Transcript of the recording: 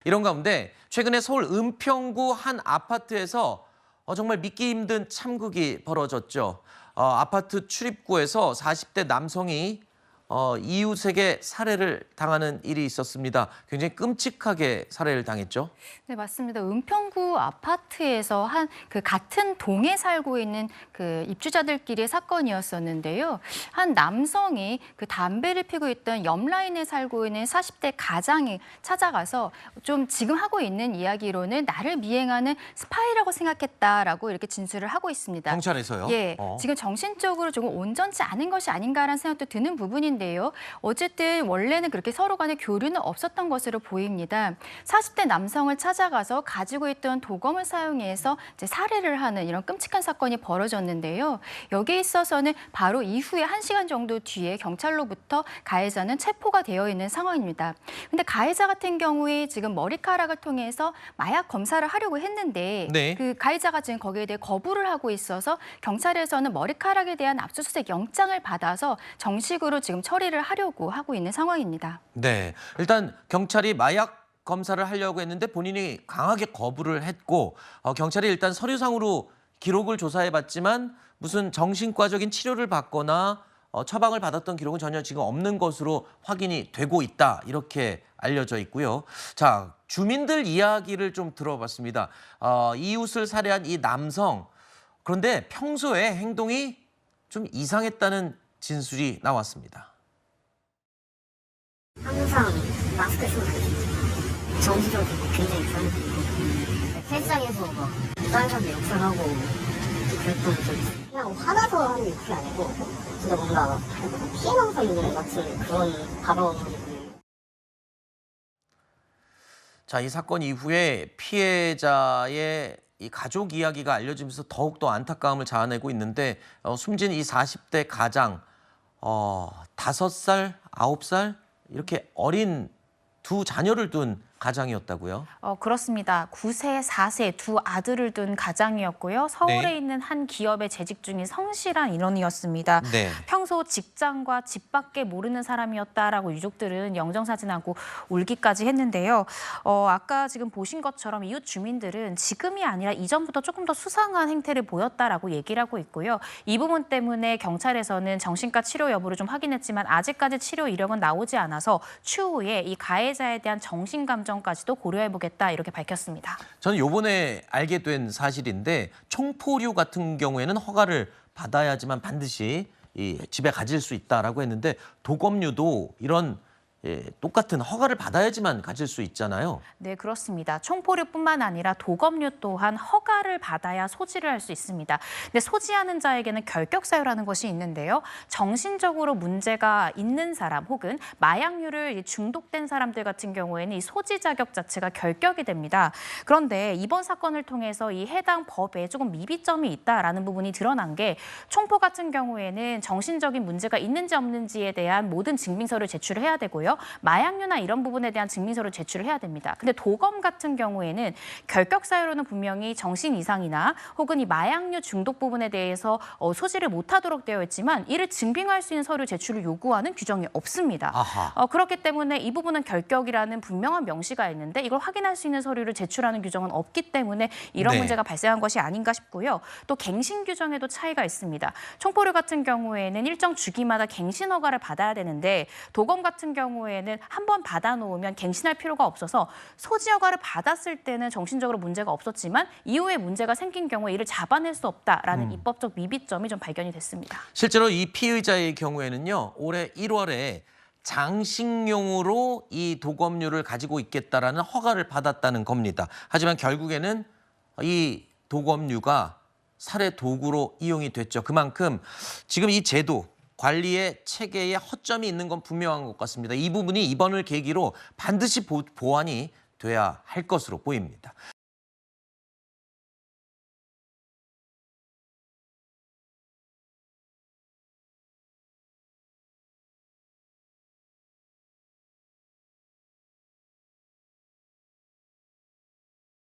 이런 가운데 최근에 서울 은평구 한 아파트에서 정말 믿기 힘든 참극이 벌어졌죠. 아파트 출입구에서 40대 남성이 이웃에게 살해를 당하는 일이 있었습니다. 굉장히 끔찍하게 살해를 당했죠. 네, 맞습니다. 은평구 아파트에서 같은 동에 살고 있는 그 입주자들끼리의 사건이었었는데요. 한 남성이 그 담배를 피고 있던 옆 라인에 살고 있는 40대 가장이 찾아가서 좀 지금 하고 있는 이야기로는 나를 미행하는 스파이라고 생각했다라고 이렇게 진술을 하고 있습니다. 경찰에서요? 예, 지금 정신적으로 조금 온전치 않은 것이 아닌가라는 생각도 드는 부분인데요. 어쨌든 원래는 그렇게 서로 간에 교류는 없었던 것으로 보입니다. 40대 남성을 찾아가서 가지고 있던 도검을 사용해서 이제 살해를 하는 이런 끔찍한 사건이 벌어졌는데요. 여기에 있어서는 바로 이후에 1시간 정도 뒤에 경찰로부터 가해자는 체포가 되어 있는 상황입니다. 근데 가해자 같은 경우에 지금 머리카락을 통해서 마약 검사를 하려고 했는데 네. 그 가해자가 지금 거기에 대해 거부를 하고 있어서 경찰에서는 머리카락에 대한 압수수색 영장을 받아서 정식으로 지금 처리를 하려고 하고 있는 상황입니다. 네, 일단 경찰이 마약 검사를 하려고 했는데 본인이 강하게 거부를 했고 경찰이 일단 서류상으로 기록을 조사해봤지만 무슨 정신과적인 치료를 받거나 처방을 받았던 기록은 전혀 지금 없는 것으로 확인이 되고 있다 이렇게 알려져 있고요. 자, 주민들 이야기를 좀 들어봤습니다. 이웃을 살해한 이 남성, 그런데 평소에 행동이 좀 이상했다는 진술이 나왔습니다. 항상 마스크 쓰고 다니고 정신적으로 굉장히 불안했고 헬스장에서 막 다른 사람들 욕설하고 그랬던 적이 있어요. 그냥 화나서 하는 욕설이 아니고 진짜 뭔가 피해망상 같은 그런 발언. 자, 이 사건 이후에 피해자의 이 가족 이야기가 알려지면서 더욱더 안타까움을 자아내고 있는데 숨진 이 40대 가장 5살, 9살 이렇게 어린 두 자녀를 둔 가장이었다고요? 그렇습니다. 9세, 4세 두 아들을 둔 가장이었고요. 서울에 네. 있는 한 기업에 재직 중인 성실한 인원이었습니다. 네. 평소 직장과 집 밖에 모르는 사람이었다라고 유족들은 영정사진하고 울기까지 했는데요. 아까 지금 보신 것처럼 이웃 주민들은 지금이 아니라 이전부터 조금 더 수상한 행태를 보였다라고 얘기를 하고 있고요. 이 부분 때문에 경찰에서는 정신과 치료 여부를 좀 확인했지만 아직까지 치료 이력은 나오지 않아서 추후에 이 가해자에 대한 정신감정까지도 고려해보겠다 이렇게 밝혔습니다. 저는 요번에 알게 된 사실인데 총포류 같은 경우에는 허가를 받아야지만 반드시 이 집에 가질 수 있다라고 했는데 도검류도 이런 똑같은 허가를 받아야지만 가질 수 있잖아요. 네, 그렇습니다. 총포류뿐만 아니라 도검류 또한 허가를 받아야 소지를 할 수 있습니다. 근데 소지하는 자에게는 결격사유라는 것이 있는데요. 정신적으로 문제가 있는 사람 혹은 마약류를 중독된 사람들 같은 경우에는 이 소지 자격 자체가 결격이 됩니다. 그런데 이번 사건을 통해서 이 해당 법에 조금 미비점이 있다라는 부분이 드러난 게 총포 같은 경우에는 정신적인 문제가 있는지 없는지에 대한 모든 증빙서를 제출을 해야 되고요. 마약류나 이런 부분에 대한 증명서를 제출을 해야 됩니다. 근데 도검 같은 경우에는 결격 사유로는 분명히 정신 이상이나 혹은 이 마약류 중독 부분에 대해서 소지를 못하도록 되어 있지만 이를 증빙할 수 있는 서류 제출을 요구하는 규정이 없습니다. 그렇기 때문에 이 부분은 결격이라는 분명한 명시가 있는데 이걸 확인할 수 있는 서류를 제출하는 규정은 없기 때문에 이런 네. 문제가 발생한 것이 아닌가 싶고요. 또 갱신 규정에도 차이가 있습니다. 총포류 같은 경우에는 일정 주기마다 갱신 허가를 받아야 되는데 도검 같은 경우에는 한 번 받아놓으면 갱신할 필요가 없어서 소지 허가를 받았을 때는 정신적으로 문제가 없었지만 이후에 문제가 생긴 경우에 이를 잡아낼 수 없다라는 입법적 미비점이 좀 발견이 됐습니다. 실제로 이 피의자의 경우에는요, 올해 1월에 장식용으로 이 도검류를 가지고 있겠다라는 허가를 받았다는 겁니다. 하지만 결국에는 이 도검류가 살해 도구로 이용이 됐죠. 그만큼 지금 이 제도, 관리의 체계에 허점이 있는 건 분명한 것 같습니다. 이 부분이 이번을 계기로 반드시 보완이 돼야 할 것으로 보입니다.